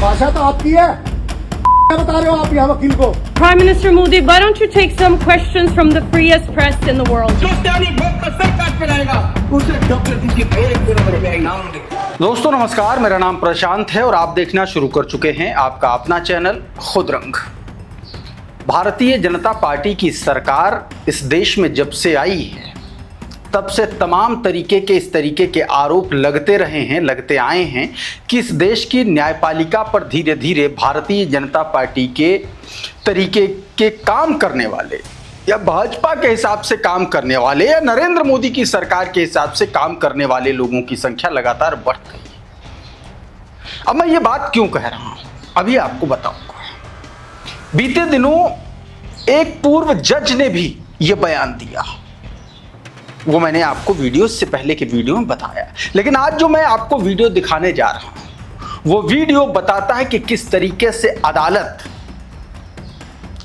भाषा तो आपकी है। क्या बता रहे हो आप यहाँ वकील को? Prime Minister Modi, why don't you take some questions from the freest press in the world? दोस्तों नमस्कार, मेरा नाम प्रशांत है और आप देखना शुरू कर चुके हैं आपका अपना चैनल खुद रंग। भारतीय जनता पार्टी की सरकार इस देश में जब से आई है तब से तमाम तरीके के इस तरीके के आरोप लगते आए हैं कि इस देश की न्यायपालिका पर धीरे धीरे भारतीय जनता पार्टी के तरीके के काम करने वाले या भाजपा के हिसाब से काम करने वाले या नरेंद्र मोदी की सरकार के हिसाब से काम करने वाले लोगों की संख्या लगातार बढ़ रही है। अब मैं ये बात क्यों कह रहा हूं, अभी आपको बताऊंगा। बीते दिनों एक पूर्व जज ने भी ये बयान दिया, वो मैंने आपको वीडियो से पहले के वीडियो में बताया, लेकिन आज जो मैं आपको वीडियो दिखाने जा रहा हूं वो वीडियो बताता है कि किस तरीके से अदालत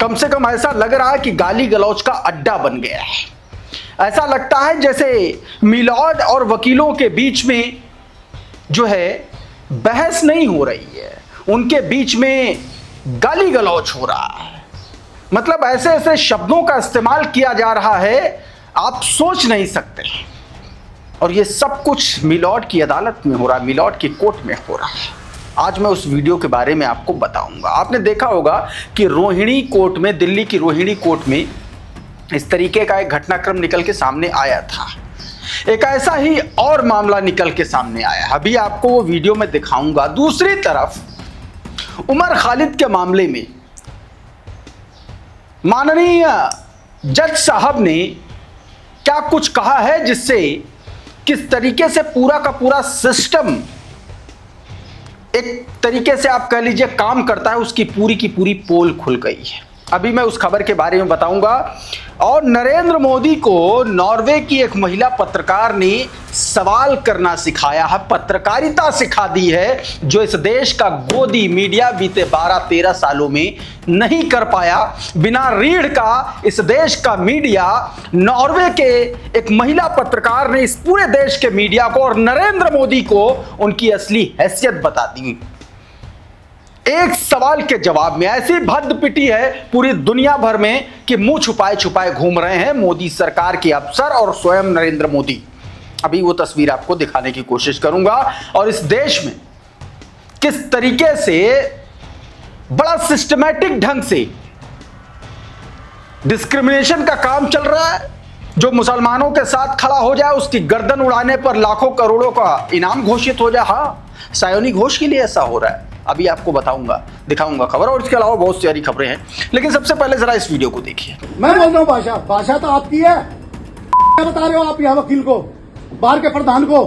कम से कम ऐसा लग रहा है कि गाली गलौज का अड्डा बन गया है। ऐसा लगता है जैसे मिलॉर्ड और वकीलों के बीच में जो है बहस नहीं हो रही है, उनके बीच में गाली गलौज हो रहा है। मतलब ऐसे ऐसे शब्दों का इस्तेमाल किया जा रहा है आप सोच नहीं सकते। और ये सब कुछ मिलॉर्ड की अदालत में हो रहा है, मिलॉर्ड की कोर्ट में हो रहा है। आज मैं उस वीडियो के बारे में आपको बताऊंगा। आपने देखा होगा कि रोहिणी कोर्ट में, दिल्ली की रोहिणी कोर्ट में इस तरीके का एक घटनाक्रम निकल के सामने आया था। एक ऐसा ही और मामला निकल के सामने आया, अभी आपको वो वीडियो में दिखाऊंगा। दूसरी तरफ उमर खालिद के मामले में माननीय जज साहब ने क्या कुछ कहा है जिससे किस तरीके से पूरा का पूरा सिस्टम एक तरीके से आप कह लीजिए काम करता है, उसकी पूरी की पूरी पोल खुल गई है। अभी मैं उस खबर के बारे में बताऊंगा। और नरेंद्र मोदी को नॉर्वे की एक महिला पत्रकार ने सवाल करना सिखाया है, पत्रकारिता सिखा दी है, जो इस देश का गोदी मीडिया बीते 12-13 सालों में नहीं कर पाया। बिना रीढ़ का इस देश का मीडिया, नॉर्वे के एक महिला पत्रकार ने इस पूरे देश के मीडिया को और नरेंद्र मोदी को उनकी असली हैसियत बता दी। एक सवाल के जवाब में ऐसी भद्द पिटी है पूरी दुनिया भर में कि मुंह छुपाए छुपाए घूम रहे हैं मोदी सरकार के अफसर और स्वयं नरेंद्र मोदी। अभी वो तस्वीर आपको दिखाने की कोशिश करूंगा और इस देश में किस तरीके से बड़ा सिस्टमैटिक ढंग से डिस्क्रिमिनेशन का काम चल रहा है। जो मुसलमानों के साथ खड़ा हो जाए उसकी गर्दन उड़ाने पर लाखों करोड़ों का इनाम घोषित हो जाए। हाँ, सायोनी घोष के लिए ऐसा हो रहा है। अभी आपको बताऊंगा, दिखाऊंगा खबर, और इसके अलावा बहुत सारी खबरें हैं, लेकिन सबसे पहले जरा इस वीडियो को देखिए। मैं बोल रहा हूँ भाषा तो आपकी है। क्या बता रहे हो आप यहाँ वकील को, बार के प्रधान को?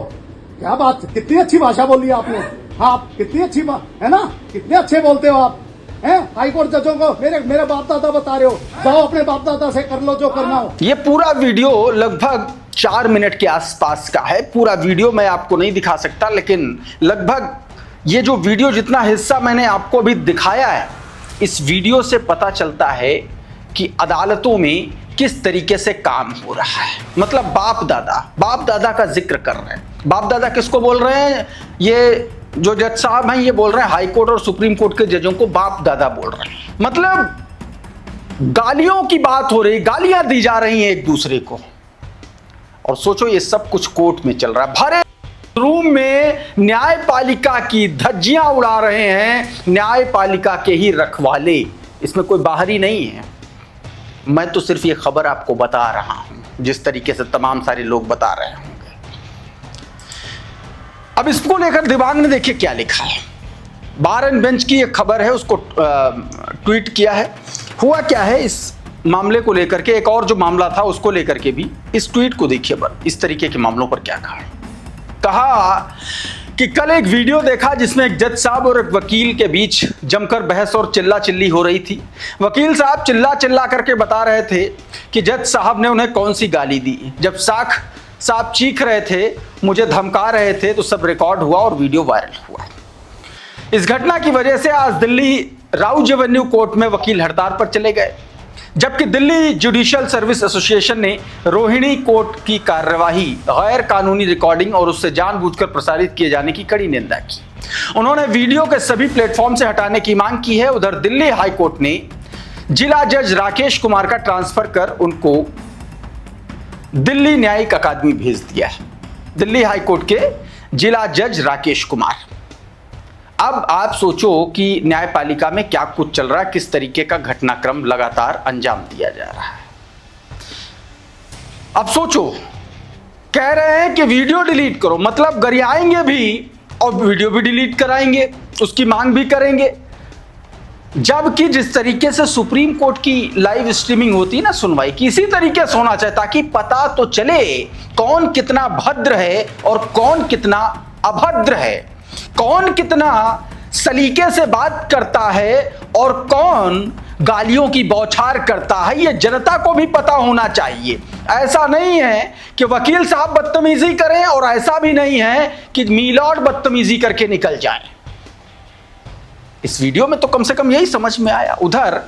क्या बात, कितनी अच्छी भाषा बोली आपने। हाँ, आप कितनी अच्छी है ना, कितने अच्छे बोलते हो आप हैं। हाईकोर्ट जजों को मेरे बाप दादा बता रहे हो, जाओ अपने बाप दादा से कर लो जो करना हो। ये पूरा वीडियो लगभग 4 मिनट के आसपास का है। पूरा वीडियो मैं आपको नहीं दिखा सकता, लेकिन लगभग ये जो वीडियो जितना हिस्सा मैंने आपको अभी दिखाया है, इस वीडियो से पता चलता है कि अदालतों में किस तरीके से काम हो रहा है। मतलब बाप दादा का जिक्र कर रहे हैं। बाप दादा किसको बोल रहे हैं? ये जो जज साहब हैं ये बोल रहे हैं हाई कोर्ट और सुप्रीम कोर्ट के जजों को बाप दादा बोल रहे हैं। मतलब गालियों की बात हो रही, गालियां दी जा रही हैं एक दूसरे को। और सोचो ये सब कुछ कोर्ट में चल रहा है। भरे रूम में न्यायपालिका की धज्जियां उड़ा रहे हैं न्यायपालिका के ही रखवाले, इसमें कोई बाहरी नहीं है। मैं तो सिर्फ ये खबर आपको बता रहा हूं जिस तरीके से तमाम सारे लोग बता रहे होंगे। अब इसको लेकर दिवान ने देखिए क्या लिखा है। बार एंड बेंच की एक खबर है, उसको ट्वीट किया है। हुआ क्या है इस मामले को लेकर के, एक और जो मामला था उसको लेकर के भी इस ट्वीट को देखिए। इस तरीके के मामलों पर क्या कहा कि कल एक वीडियो देखा जिसमें एक जज साहब और एक वकील के बीच जमकर बहस और चिल्ला चिल्ली हो रही थी। वकील साहब चिल्ला चिल्ला करके बता रहे थे कि जज साहब ने उन्हें कौन सी गाली दी। जब साख साहब चीख रहे थे, मुझे धमका रहे थे, तो सब रिकॉर्ड हुआ और वीडियो वायरल हुआ। इस घटना की वजह से आज दिल्ली राउज एवेन्यू कोर्ट में वकील हड़ताल पर चले गए, जबकि दिल्ली जुडिशियल सर्विस एसोसिएशन ने रोहिणी कोर्ट की कार्यवाही, गैर कानूनी रिकॉर्डिंग और उससे जानबूझकर प्रसारित किए जाने की कड़ी निंदा की। उन्होंने वीडियो के सभी प्लेटफॉर्म से हटाने की मांग की है। उधर दिल्ली हाई कोर्ट ने जिला जज राकेश कुमार का ट्रांसफर कर उनको दिल्ली न्यायिक अकादमी भेज दिया है। दिल्ली हाई कोर्ट के जिला जज राकेश कुमार। अब आप सोचो कि न्यायपालिका में क्या कुछ चल रहा है, किस तरीके का घटनाक्रम लगातार अंजाम दिया जा रहा है। अब सोचो, कह रहे हैं कि वीडियो डिलीट करो, मतलब गरियाएंगे भी और वीडियो भी डिलीट कराएंगे, उसकी मांग भी करेंगे। जबकि जिस तरीके से सुप्रीम कोर्ट की लाइव स्ट्रीमिंग होती है ना सुनवाई की, इसी तरीके से होना चाहिए ताकि पता तो चले कौन कितना भद्र है और कौन कितना अभद्र है, कौन कितना सलीके से बात करता है और कौन गालियों की बौछार करता है। ये जनता को भी पता होना चाहिए। ऐसा नहीं है कि वकील साहब बदतमीजी करें और ऐसा भी नहीं है कि मीलॉर्ड बदतमीजी करके निकल जाएं। इस वीडियो में तो कम से कम यही समझ में आया। उधर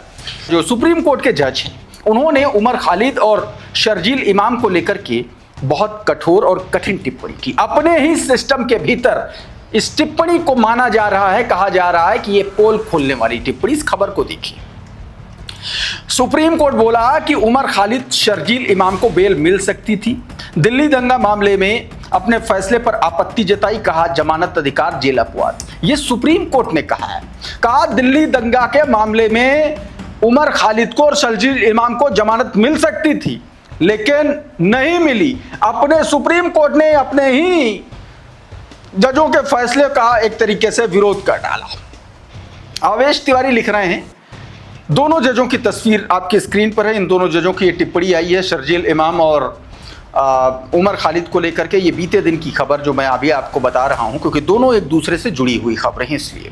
जो सुप्रीम कोर्ट के जज हैं, उन्होंने उमर खालिद और शर्जील इमाम को लेकर के बहुत कठोर और कठिन टिप्पणी की। अपने ही सिस्टम के भीतर इस टिप्पणी को माना जा रहा है, कहा जा रहा है कि यह पोल खोलने वाली टिप्पणी। इस खबर को देखिए। सुप्रीम कोर्ट बोला कि उमर खालिद शर्जील इमाम को बेल मिल सकती थी। दिल्ली दंगा मामले में अपने फैसले पर आपत्ति जताई, कहा जमानत अधिकार जेल अपवाद। यह सुप्रीम कोर्ट ने कहा है। कहा दिल्ली दंगा के मामले में उमर खालिद को और शर्जील इमाम को जमानत मिल सकती थी, लेकिन नहीं मिली। अपने सुप्रीम कोर्ट ने अपने ही जजों के फैसले का एक तरीके से विरोध कर डाला। आवेश तिवारी लिख रहे हैं, दोनों जजों की तस्वीर आपकी स्क्रीन पर है। इन दोनों जजों की ये टिप्पणी आई है शर्जील इमाम और उमर खालिद को लेकर के। ये बीते दिन की खबर जो मैं अभी आपको बता रहा हूं, क्योंकि दोनों एक दूसरे से जुड़ी हुई खबरें हैं, इसलिए।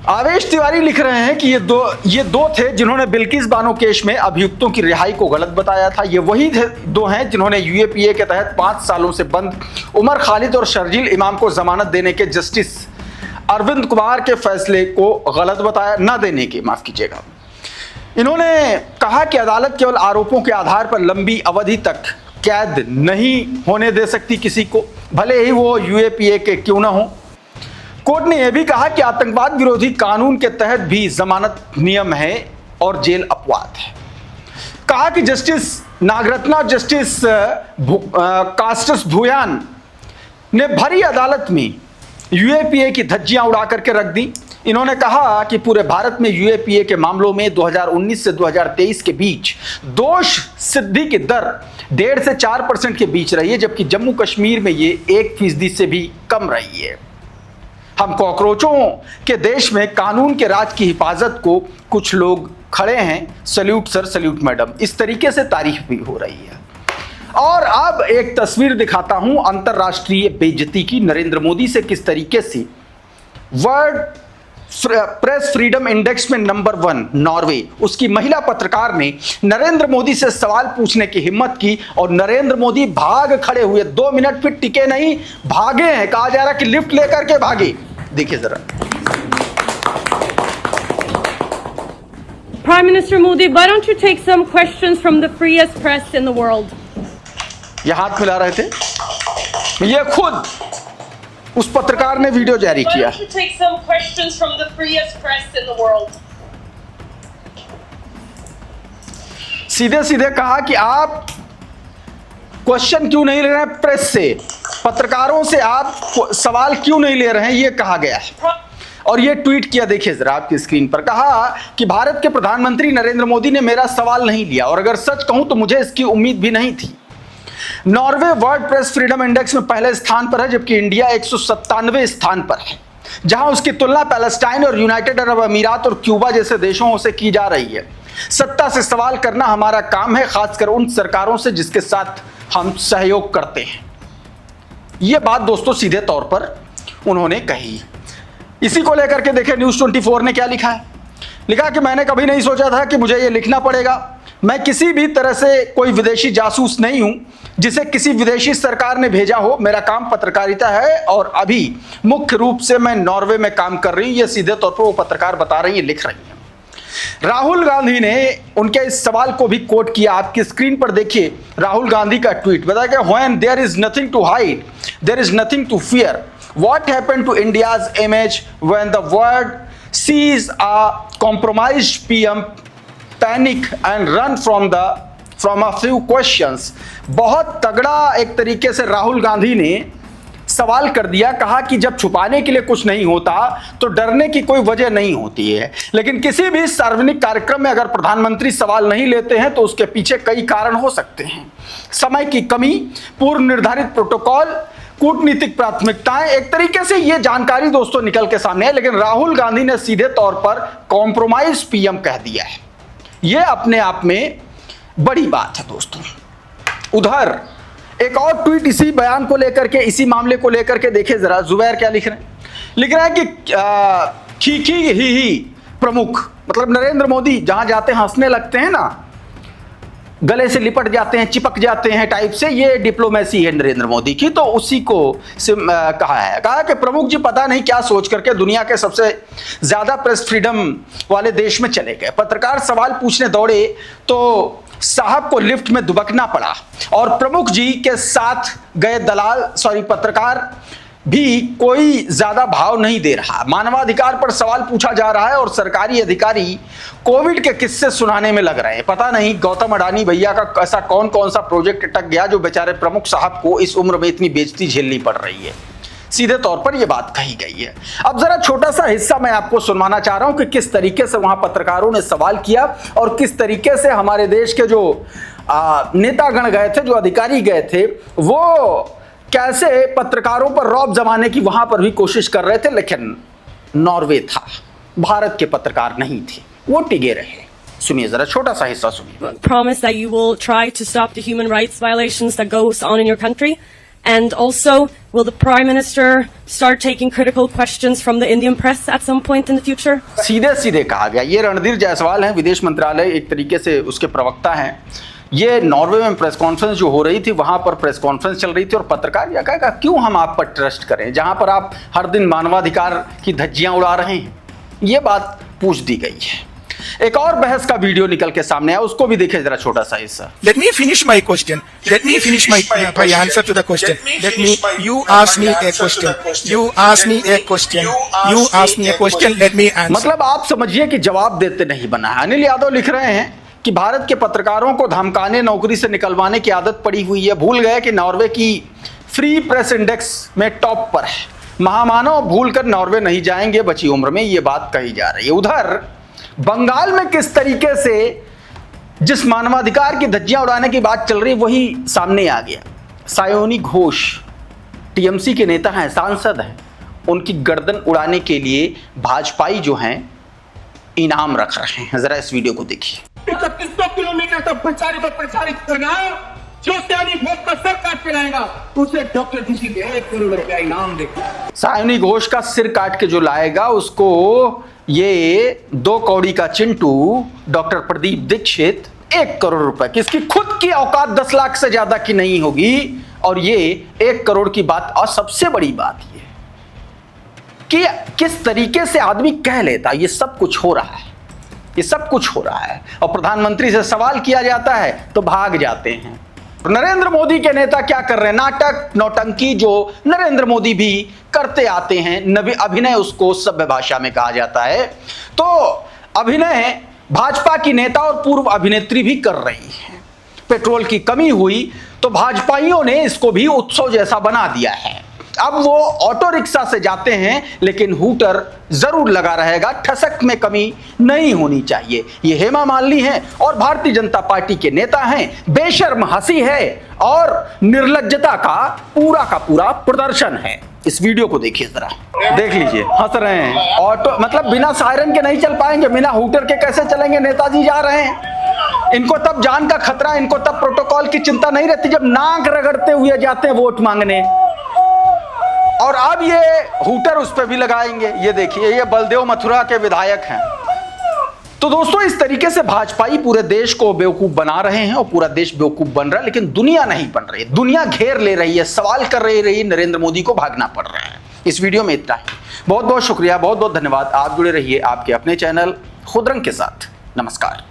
आवेश तिवारी लिख रहे हैं कि ये दो थे जिन्होंने बिल्किस बानो केस में अभियुक्तों की रिहाई को गलत बताया था। ये वही दो हैं जिन्होंने यूएपीए के तहत 5 सालों से बंद उमर खालिद और शर्जील इमाम को जमानत देने के जस्टिस अरविंद कुमार के फैसले को गलत बताया, न देने के, माफ कीजिएगा। इन्होंने कहा कि अदालत केवल आरोपों के आधार पर लंबी अवधि तक कैद नहीं होने दे सकती किसी को, भले ही वो यूएपीए के क्यों ना हो। कोर्ट ने यह भी कहा कि आतंकवाद विरोधी कानून के तहत भी जमानत नियम है और जेल अपवाद है। कहा कि जस्टिस नागरत्ना और जस्टिस कास्टस भूयान ने भरी अदालत में यूएपीए की धज्जियां उड़ा करके रख दी। इन्होंने कहा कि पूरे भारत में यूएपीए के मामलों में 2019 से 2023 के बीच दोष सिद्धि की दर 1.5 से 4% के बीच रही है, जबकि जम्मू कश्मीर में ये 1% से भी कम रही है। हम कॉकरोचों के देश में कानून के राज की हिफाजत को कुछ लोग खड़े हैं, सल्यूट सर, सल्यूट मैडम, इस तरीके से तारीफ भी हो रही है। और अब एक तस्वीर दिखाता हूं अंतरराष्ट्रीय बेइज्जती की। नरेंद्र मोदी से किस तरीके से वर्ल्ड प्रेस फ्रीडम इंडेक्स में नंबर 1 नॉर्वे, उसकी महिला पत्रकार ने नरेंद्र मोदी से सवाल पूछने की हिम्मत की और नरेंद्र मोदी भाग खड़े हुए। 2 मिनट फिर टिके नहीं, भागे हैं। कहा जा रहा कि लिफ्ट लेकर के भागे। देखिए जरा। Prime Minister Modi, why don't you take some questions from the freest press in the world? ये हाथ मिला रहे थे, ये खुद उस पत्रकार ने वीडियो जारी किया। Why don't you take some questions from the freest press in the world? सीधे सीधे कहा कि आप क्वेश्चन क्यों नहीं ले रहे हैं प्रेस से, पत्रकारों से आप सवाल क्यों नहीं ले रहे हैं, ये कहा गया है। और ये ट्वीट किया, देखिए जरा आपकी स्क्रीन पर। कहा कि भारत के प्रधानमंत्री नरेंद्र मोदी ने मेरा सवाल नहीं लिया और अगर सच कहूं तो मुझे इसकी उम्मीद भी नहीं थी। Norway world press freedom index में पहले स्थान पर है, जबकि इंडिया 197वें स्थान पर है, जहां उसकी तुलना पैलेस्टाइन और यूनाइटेड अरब अमीरात और क्यूबा जैसे देशों से की जा रही है। सत्ता से सवाल करना हमारा काम है, खासकर उन सरकारों से जिसके साथ हम सहयोग करते हैं। यह बात दोस्तों सीधे तौर पर उन्होंने कही। इसी को लेकर के देखें न्यूज़ 24 ने क्या लिखा है। लिखा कि मैंने कभी नहीं सोचा था कि मुझे ये लिखना पड़ेगा। मैं किसी भी तरह से कोई विदेशी जासूस नहीं हूं जिसे किसी विदेशी सरकार ने भेजा हो। मेरा काम पत्रकारिता है और अभी मुख्य रूप से मैं नॉर्वे में काम कर रही हूं। ये सीधे तौर पर वो पत्रकार बता रही है, लिख रही है। राहुल गांधी ने उनके इस सवाल को भी कोट किया। आपकी स्क्रीन पर देखिए राहुल गांधी का ट्वीट। बताया कि when there is nothing to hide there is nothing to fear. What happened to India's image when the world sees a compromised PM panic and run from a few questions? बहुत तगड़ा एक तरीके से राहुल गांधी ने सवाल कर दिया, कहा कि जब छुपाने के लिए कुछ नहीं होता तो डरने की कोई वजह नहीं होती है। लेकिन किसी भी सार्वजनिक कार्यक्रम में अगर प्रधानमंत्री सवाल नहीं लेते हैं तो उसके पीछे कई कारण हो सकते हैं। समय की कमी, पूर्व निर्धारित प्रोटोकॉल, कूटनीतिक प्राथमिकताएं, एक तरीके से यह जानकारी दोस्तों निकल के सामने है। लेकिन राहुल गांधी ने सीधे तौर पर कॉम्प्रोमाइज पीएम कह दिया है। यह अपने आप में बड़ी बात है दोस्तों। उधर एक और ट्वीट इसी बयान को लेकर के, इसी मामले को लेकर के देखिए जरा, जुबैर क्या लिख रहे हैं। लिख रहा है कि खीखी ही प्रमुख, मतलब नरेंद्र मोदी जहां जाते हैं हंसने लगते हैं ना, गले से लिपट जाते हैं, चिपक जाते हैं टाइप से, ये डिप्लोमेसी है नरेंद्र मोदी की। तो उसी को कहा कि प्रमुख जी पता नहीं क्या सोच करके दुनिया के सबसे ज्यादा प्रेस फ्रीडम वाले देश में चले गए। पत्रकार सवाल पूछने दौड़े तो साहब को लिफ्ट में दुबकना पड़ा और प्रमुख जी के साथ गए पत्रकार भी कोई ज्यादा भाव नहीं दे रहा। मानवाधिकार पर सवाल पूछा जा रहा है और सरकारी अधिकारी कोविड के किस्से सुनाने में लग रहे हैं। पता नहीं गौतम अडानी भैया का ऐसा कौन कौन सा प्रोजेक्ट अटक गया जो बेचारे प्रमुख साहब को इस उम्र में इतनी बेइज्जती झेलनी पड़ रही है। सीधे तौर पर यह बात कही गई है। अब जरा छोटा सा हिस्सा मैं आपको सुनवाना चाह रहा हूं कि किस तरीके से वहां पत्रकारों ने सवाल किया और किस तरीके से हमारे देश के जो नेतागण गए थे, जो अधिकारी गए थे, वो कैसे पत्रकारों पर रौब जमाने की वहां पर भी कोशिश कर रहे थे। लेकिन नॉर्वे था, भारत के पत्रकार नहीं थे, वो टिके रहे। सुनिए जरा, छोटा सा हिस्सा सुनिए। Promise that you will try to stop the human rights violations that goes on in your country. And also, will the Prime Minister start taking critical questions from the Indian press at some point in the future? सीधे सीधे कहा गया। ये रणधीर जायसवाल हैं, विदेश मंत्रालय एक तरीके से उसके प्रवक्ता हैं। ये नॉर्वे में प्रेस कॉन्फ्रेंस जो हो रही थी, वहां पर प्रेस कॉन्फ्रेंस चल रही थी और पत्रकार यह कहेगा क्यों हम आप पर ट्रस्ट करें जहां पर आप हर दिन मानवाधिकार की धज्जियां उड़ा रहे हैं। ये बात पूछ दी गई है। एक और बहस का वीडियो निकल के सामने आया, उसको भी देखिए जरा, छोटा सा हिस्सा। Let me finish my question. Let me finish my answer to the question. You ask me a question. You ask me a question. You ask me a question. Let me answer. मतलब आप समझिए कि जवाब देते नहीं बना है। अनिल यादव लिख रहे हैं कि भारत के पत्रकारों को धमकाने, नौकरी से निकलवाने की आदत पड़ी हुई है। भूल गए कि नॉर्वे की फ्री प्रेस इंडेक्स में टॉप पर है। महामानव भूल कर नॉर्वे नहीं जाएंगे बची उम्र में, ये बात कही जा रही है। उधर बंगाल में किस तरीके से जिस मानवाधिकार की धज्जियां उड़ाने की बात चल रही वही सामने आ गया। सायोनी घोष टीएमसी के नेता हैं, सांसद हैं, उनकी गर्दन उड़ाने के लिए भाजपाई जो हैं इनाम रख रहे हैं। जरा इस वीडियो को देखिए। 100 किलोमीटर तक प्रचारित करना, जो सायोनी घोष का सर काट के लाएगा उसे डॉक्टर किसी के 1 करोड़ रुपया इनाम देगा। सायोनी घोष का सिर काट के जो लाएगा उसको ये 2 कौड़ी का चिंटू डॉक्टर प्रदीप दीक्षित 1 करोड़ रुपए की, इसकी खुद की औकात 10 लाख से ज्यादा की नहीं होगी और ये 1 करोड़ की बात। और सबसे बड़ी बात ये कि किस तरीके से आदमी कह लेता ये सब कुछ हो रहा है, ये सब कुछ हो रहा है और प्रधानमंत्री से सवाल किया जाता है तो भाग जाते हैं। नरेंद्र मोदी के नेता क्या कर रहे हैं? नाटक, नौटंकी जो नरेंद्र मोदी भी करते आते हैं। अभिनय उसको सभ्य भाषा में कहा जाता है। तो अभिनय भाजपा की नेता और पूर्व अभिनेत्री भी कर रही हैं। पेट्रोल की कमी हुई तो भाजपाइयों ने इसको भी उत्सव जैसा बना दिया है। अब वो ऑटो रिक्शा से जाते हैं लेकिन हूटर जरूर लगा रहेगा, ठसक में कमी नहीं होनी चाहिए। ये हेमा मालिनी हैं और भारतीय जनता पार्टी के नेता हैं। बेशर्म हंसी है और निर्लज्जता का पूरा प्रदर्शन है। इस वीडियो को देखिए जरा, देख लीजिए, हंस रहे हैं। ऑटो मतलब बिना सायरन के नहीं चल पाएंगे, बिना हूटर के कैसे चलेंगे? नेताजी जा रहे हैं, इनको तब जान का खतरा, इनको तब प्रोटोकॉल की चिंता नहीं रहती जब नाक रगड़ते हुए जाते हैं वोट मांगने। और अब ये हूटर उस पर भी लगाएंगे। ये देखिए, ये बलदेव मथुरा के विधायक हैं। तो दोस्तों, इस तरीके से भाजपाई पूरे देश को बेवकूफ बना रहे हैं और पूरा देश बेवकूफ बन रहा है, लेकिन दुनिया नहीं बन रही है। दुनिया घेर ले रही है, सवाल कर रही नरेंद्र मोदी को भागना पड़ रहा है। इस वीडियो में इतना ही। बहुत बहुत शुक्रिया, बहुत बहुत धन्यवाद। आप जुड़े रहिए आपके अपने चैनल खुदरंग के साथ। नमस्कार।